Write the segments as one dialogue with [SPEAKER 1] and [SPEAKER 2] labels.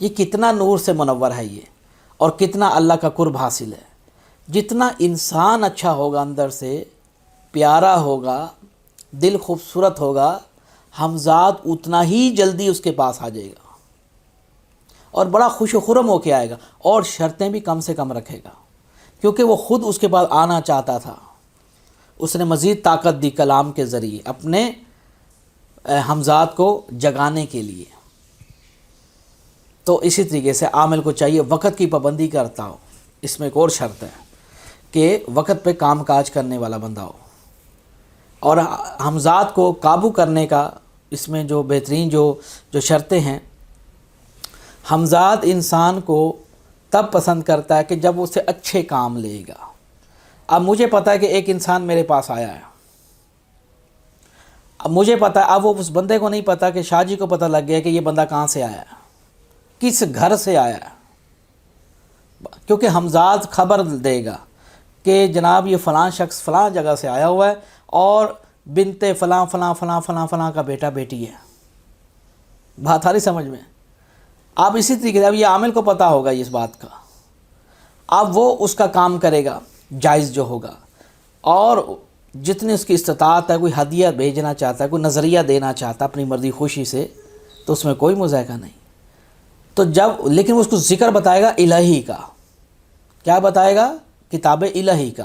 [SPEAKER 1] یہ کتنا نور سے منور ہے یہ، اور کتنا اللہ کا قرب حاصل ہے۔ جتنا انسان اچھا ہوگا، اندر سے پیارا ہوگا، دل خوبصورت ہوگا، ہمزاد اتنا ہی جلدی اس کے پاس آ جائے گا اور بڑا خوش و خرم ہو کے آئے گا، اور شرطیں بھی کم سے کم رکھے گا، کیونکہ وہ خود اس کے پاس آنا چاہتا تھا۔ اس نے مزید طاقت دی کلام کے ذریعے اپنے ہمزاد کو جگانے کے لیے۔ تو اسی طریقے سے عامل کو چاہیے وقت کی پابندی کرتا ہو۔ اس میں ایک اور شرط ہے کہ وقت پہ کام کاج کرنے والا بندہ ہو، اور ہمزاد کو قابو کرنے کا اس میں جو بہترین جو شرطیں ہیں، ہمزاد انسان کو تب پسند کرتا ہے کہ جب اسے اچھے کام لے گا۔ اب مجھے پتہ ہے کہ ایک انسان میرے پاس آیا ہے، اب مجھے پتہ ہے، اب وہ اس بندے کو نہیں پتہ کہ شاہ جی کو پتہ لگ گیا کہ یہ بندہ کہاں سے آیا ہے، کس گھر سے آیا ہے، کیونکہ ہمزاد خبر دے گا کہ جناب یہ فلاں شخص فلاں جگہ سے آیا ہوا ہے، اور بنت فلاں فلاں فلاں فلاں فلاں کا بیٹا بیٹی ہے۔ بات آ رہی سمجھ میں؟ اب اسی طریقے سے اب یہ عامل کو پتہ ہوگا اس بات کا، اب وہ اس کا کام کرے گا جائز جو ہوگا، اور جتنی اس کی استطاعت ہے، کوئی ہدیہ بھیجنا چاہتا ہے، کوئی نظریہ دینا چاہتا ہے اپنی مرضی خوشی سے، تو اس میں کوئی مذائقہ نہیں۔ تو لیکن اس کو ذکر بتائے گا الہی کا، کیا بتائے گا؟ کتاب الہی کا،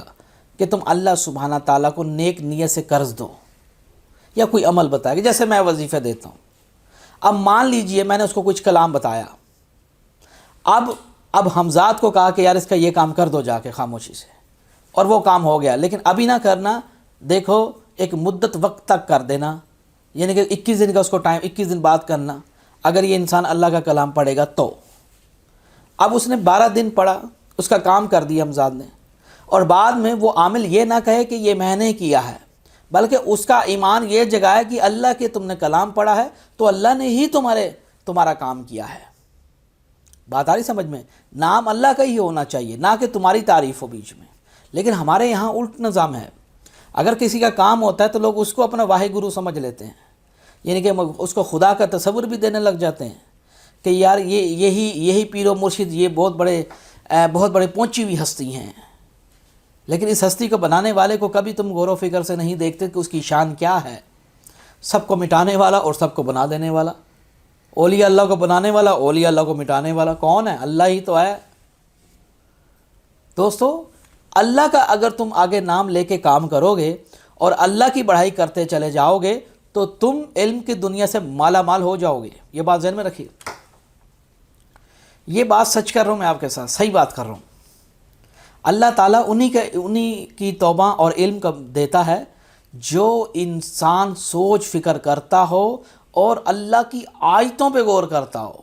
[SPEAKER 1] کہ تم اللہ سبحانہ تعالیٰ کو نیک نیت سے قرض دو، یا کوئی عمل بتائے گا، جیسے میں وظیفہ دیتا ہوں۔ اب مان لیجئے میں نے اس کو کچھ کلام بتایا، اب ہمزاد کو کہا کہ یار اس کا یہ کام کر دو جا کے خاموشی سے، اور وہ کام ہو گیا، لیکن ابھی نہ کرنا، دیکھو ایک مدت وقت تک کر دینا، یعنی کہ 21 دن کا اس کو ٹائم، 21 دن بعد کرنا، اگر یہ انسان اللہ کا کلام پڑھے گا تو۔ اب اس نے 12 دن پڑھا، اس کا کام کر دیا ہمزاد نے، اور بعد میں وہ عامل یہ نہ کہے کہ یہ میں نے کیا ہے، بلکہ اس کا ایمان یہ جگائے کہ اللہ کے تم نے کلام پڑھا ہے تو اللہ نے ہی تمہارا کام کیا ہے۔ بات آ رہی سمجھ میں؟ نام اللہ کا ہی ہونا چاہیے، نہ کہ تمہاری تعریف ہو بیچ میں۔ لیکن ہمارے یہاں الٹ نظام ہے، اگر کسی کا کام ہوتا ہے تو لوگ اس کو اپنا واحد گرو سمجھ لیتے ہیں، یعنی کہ اس کو خدا کا تصور بھی دینے لگ جاتے ہیں کہ یار یہی پیر و مرشد، یہ بہت بڑے پہنچی ہوئی ہستی ہیں۔ لیکن اس ہستی کو بنانے والے کو کبھی تم غور و فکر سے نہیں دیکھتے کہ اس کی شان کیا ہے۔ سب کو مٹانے والا اور سب کو بنا دینے والا، اولیاء اللہ کو بنانے والا، اولیاء اللہ کو مٹانے والا کون ہے؟ اللہ ہی تو ہے۔ دوستو، اللہ کا اگر تم آگے نام لے کے کام کرو گے اور اللہ کی بڑھائی کرتے چلے جاؤ گے تو تم علم کی دنیا سے مالا مال ہو جاؤ گے۔ یہ بات ذہن میں رکھیے، یہ بات سچ کر رہا ہوں میں آپ کے ساتھ، صحیح بات کر رہا ہوں۔ اللہ تعالیٰ انہی کی توبہ اور علم کا دیتا ہے جو انسان سوچ فکر کرتا ہو اور اللہ کی آیتوں پہ غور کرتا ہو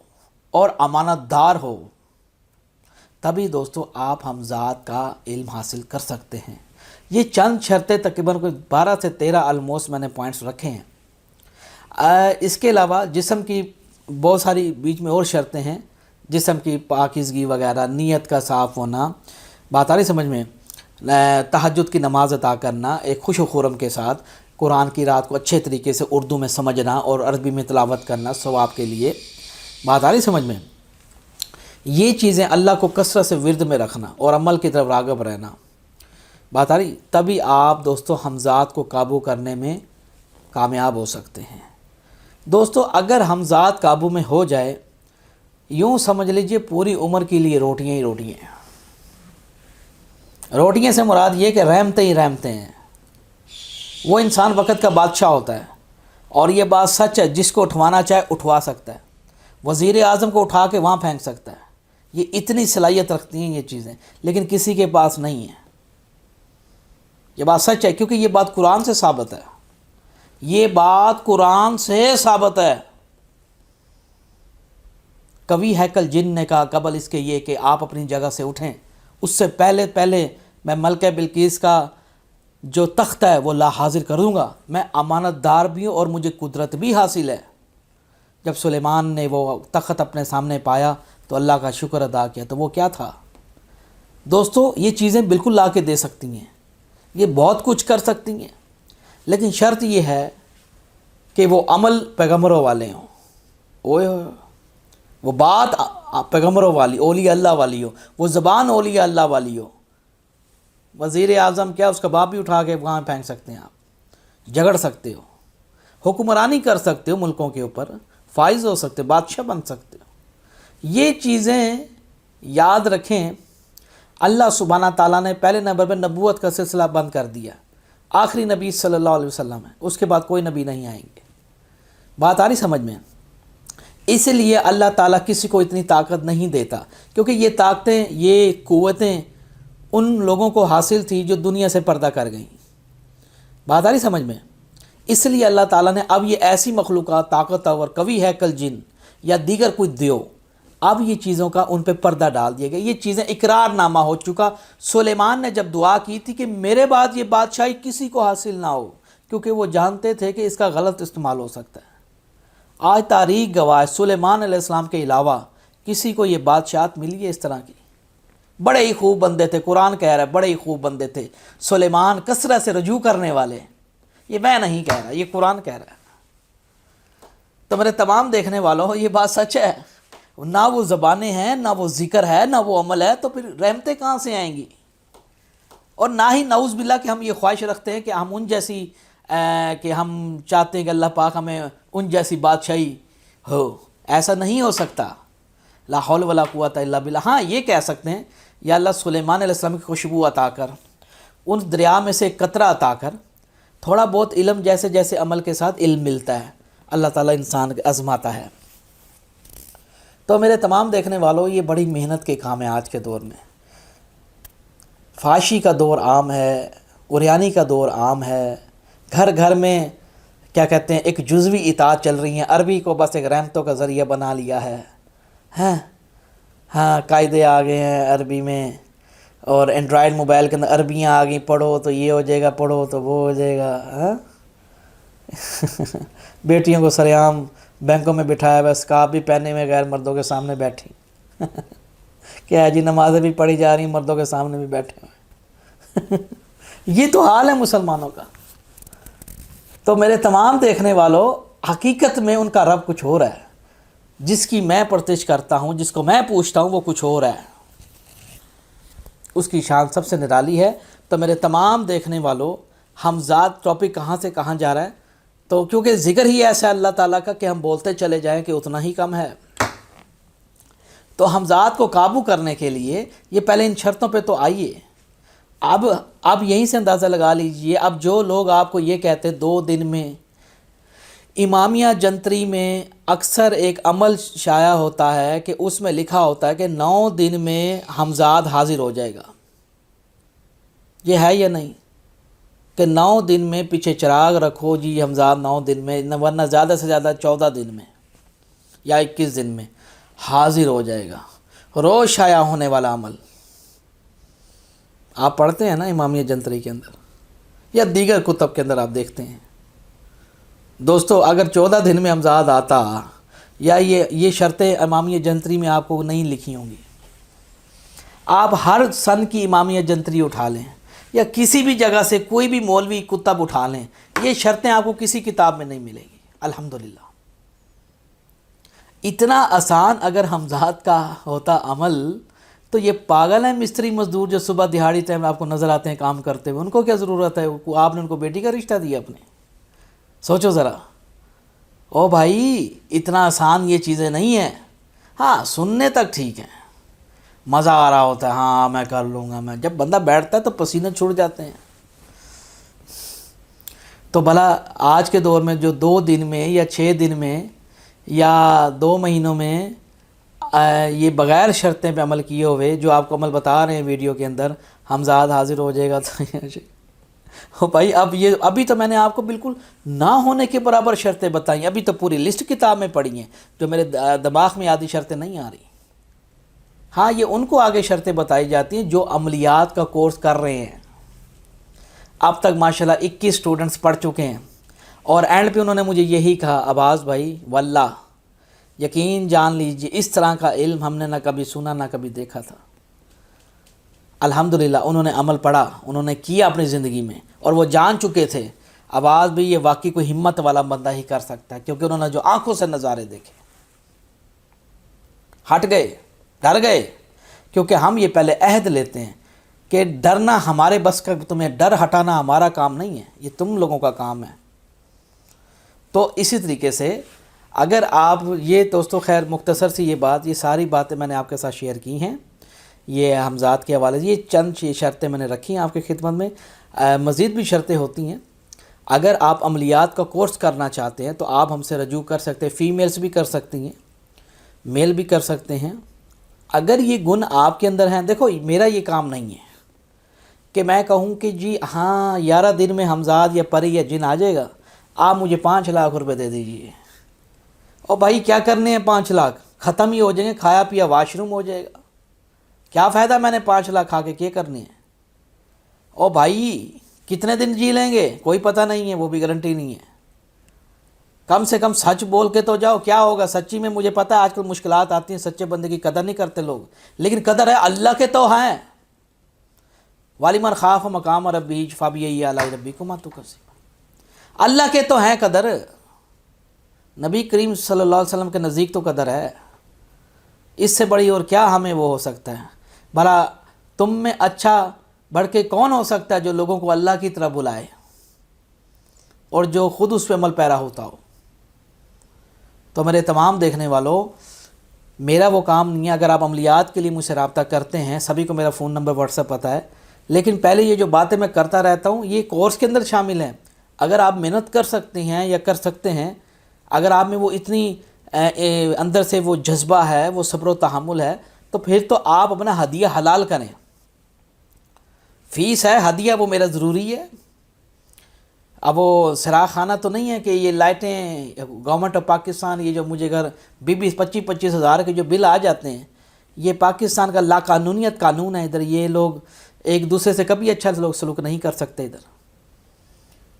[SPEAKER 1] اور امانت دار ہو، تبھی دوستو آپ ہمزاد کا علم حاصل کر سکتے ہیں۔ یہ چند شرطیں تقریباً کوئی 12 سے 13 آلموسٹ میں نے پوائنٹس رکھے ہیں۔ اس کے علاوہ جسم کی بہت ساری بیچ میں اور شرطیں ہیں، جسم کی پاکیزگی وغیرہ، نیت کا صاف ہونا، بات آ رہی سمجھ میں، تہجد کی نماز عطا کرنا ایک خوش و خرم کے ساتھ، قرآن کی رات کو اچھے طریقے سے اردو میں سمجھنا اور عربی میں تلاوت کرنا ثواب کے لیے، بات آ رہی سمجھ میں۔ یہ چیزیں اللہ کو کثرت سے ورد میں رکھنا اور عمل کی طرف راغب رہنا، بات آ رہی، تبھی آپ دوستو ہمزاد کو قابو کرنے میں کامیاب ہو سکتے ہیں۔ دوستو اگر ہمزاد قابو میں ہو جائے، یوں سمجھ لیجئے پوری عمر کے لیے روٹیاں ہی روٹیاں ہیں۔ روٹیاں سے مراد یہ کہ رحمتیں ہی رحمتیں ہیں۔ وہ انسان وقت کا بادشاہ ہوتا ہے، اور یہ بات سچ ہے، جس کو اٹھوانا چاہے اٹھوا سکتا ہے، وزیر اعظم کو اٹھا کے وہاں پھینک سکتا ہے۔ یہ اتنی صلاحیت رکھتی ہیں یہ چیزیں، لیکن کسی کے پاس نہیں ہے۔ یہ بات سچ ہے، کیونکہ یہ بات قرآن سے ثابت ہے، یہ بات قرآن سے ثابت ہے۔ کبھی ہیکل جن نے کہا قبل اس کے یہ کہ آپ اپنی جگہ سے اٹھیں، اس سے پہلے میں ملکہ بلقیس کا جو تخت ہے وہ لا حاضر کروں گا، میں امانت دار بھی ہوں اور مجھے قدرت بھی حاصل ہے۔ جب سلیمان نے وہ تخت اپنے سامنے پایا تو اللہ کا شکر ادا کیا، تو وہ کیا تھا؟ دوستو یہ چیزیں بالکل لا کے دے سکتی ہیں، یہ بہت کچھ کر سکتی ہیں، لیکن شرط یہ ہے کہ وہ عمل پیغمبروں والے ہوں۔ اوئے ہوئے، وہ بات پیغمبروں والی، اولیاء اللہ والی ہو، وہ زبان اولیاء اللہ والی ہو۔ وزیر اعظم کیا اس کا باپ بھی اٹھا کے وہاں پھینک سکتے ہیں، آپ جھگڑ سکتے ہو، حکمرانی کر سکتے ہو ملکوں کے اوپر، فائز ہو سکتے ہو، بادشاہ بن سکتے ہو۔ یہ چیزیں یاد رکھیں۔ اللہ سبحانہ تعالیٰ نے پہلے نمبر پہ نبوت کا سلسلہ بند کر دیا، آخری نبی صلی اللہ علیہ وسلم ہے، اس کے بعد کوئی نبی نہیں آئیں گے۔ بات آ رہی سمجھ میں؟ اس لیے اللہ تعالیٰ کسی کو اتنی طاقت نہیں دیتا، کیونکہ یہ طاقتیں، یہ قوتیں ان لوگوں کو حاصل تھی جو دنیا سے پردہ کر گئیں۔ بات آ رہی سمجھ میں؟ اس لیے اللہ تعالیٰ نے اب یہ ایسی مخلوقات طاقتور قوی ہے کل جن یا دیگر کوئی دیو، اب یہ چیزوں کا ان پہ پردہ ڈال دیا گیا۔ یہ چیزیں اقرار نامہ ہو چکا۔ سلیمان نے جب دعا کی تھی کہ میرے بعد یہ بادشاہی کسی کو حاصل نہ ہو، کیونکہ وہ جانتے تھے کہ اس کا غلط استعمال ہو سکتا ہے۔ آج تاریخ گواہ ہے، سلیمان علیہ السلام کے علاوہ کسی کو یہ بادشاہت ملی ہے اس طرح کی؟ بڑے ہی خوب بندے تھے، قرآن کہہ رہا ہے بڑے ہی خوب بندے تھے سلیمان، کثرت سے رجوع کرنے والے۔ یہ میں نہیں کہہ رہا، یہ قرآن کہہ رہا ہے۔ تو میرے تمام دیکھنے والوں، یہ بات سچ ہے، نہ وہ زبانیں ہیں، نہ وہ ذکر ہے، نہ وہ عمل ہے، تو پھر رحمتیں کہاں سے آئیں گی؟ اور نہ ہی نعوذ باللہ کہ ہم یہ خواہش رکھتے ہیں کہ ہم ان جیسی کہ ہم چاہتے ہیں کہ اللہ پاک ہمیں ان جیسی بادشاہی ہو، ایسا نہیں ہو سکتا۔ لا حول ولا قوت الا باللہ۔ ہاں یہ کہہ سکتے ہیں یا اللہ سلیمان علیہ السلام کی خوشبو عطا کر، ان دریا میں سے ایک قطرہ عطا کر، تھوڑا بہت علم جیسے جیسے عمل کے ساتھ علم ملتا ہے، اللہ تعالیٰ انسان کو آزماتا ہے۔ تو میرے تمام دیکھنے والوں، یہ بڑی محنت کے کام ہے آج کے دور میں۔ فحاشی کا دور عام ہے، عریانی کا دور عام ہے، گھر گھر میں کیا کہتے ہیں ایک جزوی اطاعت چل رہی ہیں، عربی کو بس ایک رحمتوں کا ذریعہ بنا لیا ہے۔ ہاں قاعدے آ گئے ہیں عربی میں، اور اینڈرائڈ موبائل کے اندر عربیاں آ گئیں، پڑھو تو یہ ہو جائے گا، پڑھو تو وہ ہو جائے گا۔ بیٹیوں کو سریعام بینکوں میں بٹھایا ہوا، اسکارف بھی پہنے میں غیر مردوں کے سامنے بیٹھی۔ کیا ہے جی، نمازیں بھی پڑھی جا رہی ہیں، مردوں کے سامنے بھی بیٹھے ہوئے۔ یہ تو حال ہے مسلمانوں کا۔ تو میرے تمام دیکھنے والوں، حقیقت میں ان کا رب کچھ ہو رہا ہے، جس کی میں پرستش کرتا ہوں، جس کو میں پوچھتا ہوں، وہ کچھ ہو رہا ہے، اس کی شان سب سے نرالی ہے۔ تو میرے تمام دیکھنے والوں، حمزاد ٹاپک کہاں سے کہاں جا رہا ہے؟ تو کیونکہ ذکر ہی ایسا ہے اللہ تعالیٰ کا کہ ہم بولتے چلے جائیں کہ اتنا ہی کم ہے۔ تو حمزاد کو قابو کرنے کے لیے یہ پہلے ان شرطوں پہ تو آئیے۔ اب یہیں سے اندازہ لگا لیجئے، اب جو لوگ آپ کو یہ کہتے 2 دن میں، امامیہ جنتری میں اکثر ایک عمل شائع ہوتا ہے کہ اس میں لکھا ہوتا ہے کہ 9 دن میں حمزاد حاضر ہو جائے گا۔ یہ ہے یا نہیں کہ 9 دن میں پیچھے چراغ رکھو جی، حمزاد 9 دن میں، ورنہ زیادہ سے زیادہ 14 دن میں یا 21 دن میں حاضر ہو جائے گا، روز شائع ہونے والا عمل۔ آپ پڑھتے ہیں نا امامیہ جنتری کے اندر یا دیگر کتب کے اندر، آپ دیکھتے ہیں دوستو، اگر 14 دن میں حمزاد آتا، یا یہ شرطیں امامیہ جنتری میں آپ کو نہیں لکھی ہوں گی، آپ ہر سن کی امامیہ جنتری اٹھا لیں یا کسی بھی جگہ سے کوئی بھی مولوی کتب اٹھا لیں، یہ شرطیں آپ کو کسی کتاب میں نہیں ملیں گی الحمدللہ۔ اتنا آسان اگر حمزاد کا ہوتا عمل، تو یہ پاگل ہیں مستری مزدور جو صبح دہاڑی ٹائم آپ کو نظر آتے ہیں کام کرتے ہوئے، ان کو کیا ضرورت ہے؟ آپ نے ان کو بیٹی کا رشتہ دیا اپنے؟ سوچو ذرا۔ او بھائی، اتنا آسان یہ چیزیں نہیں ہیں۔ ہاں سننے تک ٹھیک ہیں، مزہ آ رہا ہوتا ہے، ہاں میں کر لوں گا، میں جب بندہ بیٹھتا ہے تو پسینے چھوڑ جاتے ہیں۔ تو بھلا آج کے دور میں جو 2 دن میں یا 6 دن میں یا 2 مہینوں میں یہ بغیر شرطیں پہ عمل کیے ہوئے، جو آپ کو عمل بتا رہے ہیں ویڈیو کے اندر، حمزاد حاضر ہو جائے گا، تو بھائی ابھی تو میں نے آپ کو بالکل نہ ہونے کے برابر شرطیں بتائیں، ابھی تو پوری لسٹ کتاب میں پڑھی ہیں، جو میرے دماغ میں آدھی شرطیں نہیں آ رہی۔ ہاں یہ ان کو آگے شرطیں بتائی جاتی ہیں جو عملیات کا کورس کر رہے ہیں۔ اب تک ماشاءاللہ 21 اسٹوڈنٹس پڑھ چکے ہیں، اور اینڈ پہ انہوں نے مجھے یہی کہا، عباس بھائی واللہ یقین جان لیجیے اس طرح کا علم ہم نے نہ کبھی سنا نہ کبھی دیکھا تھا۔ الحمدللہ انہوں نے عمل پڑھا، انہوں نے کیا اپنی زندگی میں، اور وہ جان چکے تھے عباس بھی یہ واقعی کوئی ہمت والا بندہ ہی کر سکتا ہے، کیونکہ انہوں نے جو آنکھوں سے نظارے دیکھے۔ ہٹ گئے, ڈر گئے, کیونکہ ہم یہ پہلے عہد لیتے ہیں کہ ڈرنا ہمارے بس کا, تمہیں ڈر ہٹانا ہمارا کام نہیں ہے, یہ تم لوگوں کا کام ہے. تو اسی طریقے سے اگر آپ یہ دوستو, خیر مختصر سی یہ بات, یہ ساری باتیں میں نے آپ کے ساتھ شیئر کی ہیں, یہ حمزات کے حوالے سے, یہ چند شرطیں میں نے رکھی ہیں آپ کی خدمت میں. مزید بھی شرطیں ہوتی ہیں. اگر آپ عملیات کا کورس کرنا چاہتے ہیں تو آپ ہم سے رجوع کر سکتے ہیں, فیمیلز بھی کر سکتی ہیں, میل بھی کر سکتے ہیں. اگر یہ گن آپ کے اندر ہیں, دیکھو میرا یہ کام نہیں ہے کہ میں کہوں کہ جی ہاں 11 دن میں حمزات یا پری یا جن آ جائے گا, آپ مجھے 5 لاکھ روپے دے دیجئے. اور بھائی کیا کرنے ہیں 5 لاکھ, ختم ہی ہو جائیں گے, کھایا پیا واش روم ہو جائے گا, کیا فائدہ میں نے 5 لاکھ کھا کے کیا کرنے ہیں. اور بھائی کتنے دن جی لیں گے کوئی پتہ نہیں ہے, وہ بھی گارنٹی نہیں ہے. کم سے کم سچ بول کے تو جاؤ, کیا ہوگا سچی میں. مجھے پتہ ہے آج کل مشکلات آتی ہیں, سچے بندے کی قدر نہیں کرتے لوگ, لیکن قدر ہے اللہ کے تو ہیں. وَلِمَنْ خَافَ مَقَامَ رَبِّهِ فَبِأَيِّ آلَاءِ رَبِّكُمَا تُكَذِّبَانِ. اللہ کے تو ہیں قدر, نبی کریم صلی اللہ علیہ وسلم کے نزدیک تو قدر ہے. اس سے بڑی اور کیا ہمیں وہ ہو سکتا ہے. بھلا تم میں اچھا بڑھ کے کون ہو سکتا ہے جو لوگوں کو اللہ کی طرف بلائے اور جو خود اس پہ عمل پیرا ہوتا ہو. تو میرے تمام دیکھنے والوں, میرا وہ کام نہیں ہے. اگر آپ عملیات کے لیے مجھ سے رابطہ کرتے ہیں, سبھی کو میرا فون نمبر واٹس ایپ پتہ ہے, لیکن پہلے یہ جو باتیں میں کرتا رہتا ہوں یہ کورس کے اندر شامل ہیں. اگر آپ محنت کر سکتے ہیں یا کر سکتے ہیں, اگر آپ میں وہ اتنی اندر سے وہ جذبہ ہے, وہ صبر و تحمل ہے, تو پھر تو آپ اپنا ہدیہ حلال کریں. فیس ہے, ہدیہ وہ میرا ضروری ہے. اب وہ سراغ خانہ تو نہیں ہے کہ یہ لائٹیں گورنمنٹ آف پاکستان, یہ جو مجھے اگر 20-25 ہزار کے جو بل آ جاتے ہیں, یہ پاکستان کا لا قانونیت قانون ہے. ادھر یہ لوگ ایک دوسرے سے کبھی اچھا لوگ سلوک نہیں کر سکتے. ادھر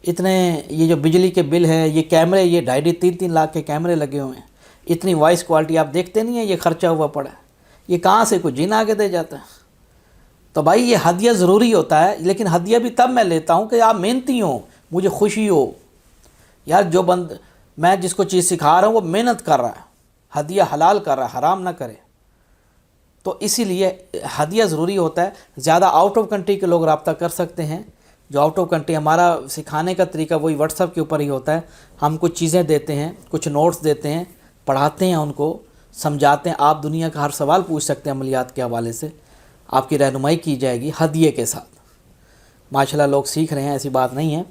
[SPEAKER 1] اتنے یہ جو بجلی کے بل ہے, یہ کیمرے, یہ 2.5-3 لاکھ کے کیمرے لگے ہوئے ہیں, اتنی وائس کوالٹی آپ دیکھتے نہیں ہیں, یہ خرچہ ہوا پڑا ہے. یہ کہاں سے کوئی جن آگے دے جاتا ہے. تو بھائی یہ ہدیہ ضروری ہوتا ہے, لیکن ہدیہ بھی تب میں لیتا ہوں کہ آپ محنتی ہوں, مجھے خوشی ہو. یار جو میں جس کو چیز سکھا رہا ہوں وہ محنت کر رہا ہے, ہدیہ حلال کر رہا ہے, حرام نہ کرے. تو اسی لیے ہدیہ ضروری ہوتا ہے. زیادہ آؤٹ آف کنٹری کے لوگ رابطہ کر سکتے ہیں. جو آؤٹ آف کنٹری, ہمارا سکھانے کا طریقہ وہی واٹس ایپ کے اوپر ہی ہوتا ہے. ہم کچھ چیزیں دیتے ہیں, کچھ نوٹس دیتے ہیں, پڑھاتے ہیں, ان کو سمجھاتے ہیں. آپ دنیا کا ہر سوال پوچھ سکتے ہیں عملیات کے حوالے سے, آپ کی رہنمائی کی جائے گی ہدیے کے ساتھ. ماشاءاللہ لوگ سیکھ رہے ہیں, ایسی بات نہیں ہے.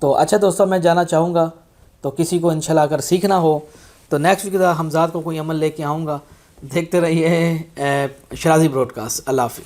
[SPEAKER 1] تو اچھا دوستو, میں جانا چاہوں گا, تو کسی کو انشاءاللہ اگر سیکھنا ہو تو نیکسٹ ویک حمزات کو کوئی عمل لے کے آؤں گا. دیکھتے رہیے شرازی براڈ کاسٹ. اللہ حافظ.